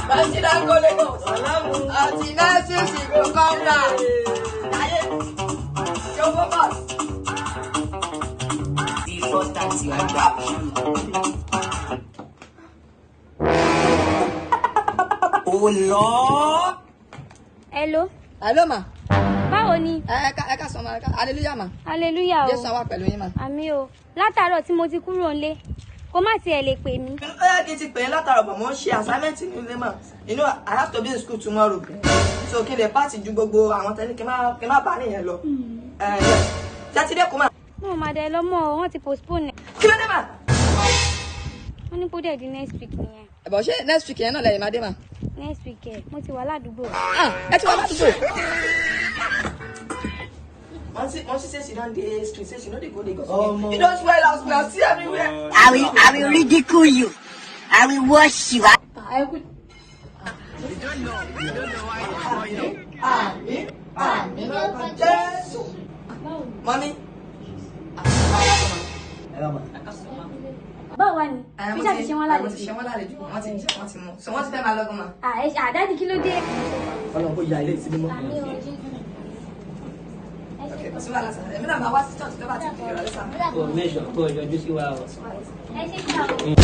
Bàtìlá ń kó Lagos. Àti Nancy sì kò kọ́ńdà. Ayé yóò focus. Before that, you are back. Oh Lord. Hello. Hello ma. Báwo ni? Ẹ ká sọ ma. Hallelujah ma. Hallelujah o. Jésù àwa pẹ̀lú yín ma. Àmín o. Látàárọ̀ tí mo ti kúrò nílé. Kó má tiẹ̀ lè pè mí. Ó yẹ kí n ti pè é látàrọ̀ bọ̀ mo ń ṣe assignment ní ilé mà. You know, I have to be in school tomorrow. So kí n lè pàtì ju gbogbo àwọn tẹ́lẹ̀ kí n má bá nìyẹn lọ. Sátidé kò mà. Mo máa dẹ lọ́mọ o, wọ́n ti postpone ẹ̀. Kí ló dé mà? Wọ́n ní kó dẹ̀ di next week nìyẹn. Ẹ̀bọ̀ ṣé next week yẹn náà lẹ́yìn máa dé mà? Next week ẹ̀, mo ti wà ládùúgbò. Ẹ ti wá ládùúgbò. Once say she don't dey street, say she no dey go Lagos. You don't swear last now, see everywhere. I will ridicule you. I will wash you. Mommy. Báwo wá ni? Bí ṣáà ti ṣe wọ́n lálejò. Wọ́n ti ṣe wọ́n lálejò. Wọ́n ti jẹ, wọ́n ti mú. So wọ́n ti fẹ́ máa lọ́gùn mà. Àdájì kí ló dé? Ọlọ́run kò ya ilé ìsinmi mọ́. Àmín o, Jésù. Okay, kò sí wàhálà sàn. Èmi náà máa wá sí church tó bá ti di ìrọ̀lẹ́ sàn. Mẹ́sàn-án kó ọjọ́ ojú sí wa o. Ẹ ṣe kí a wò.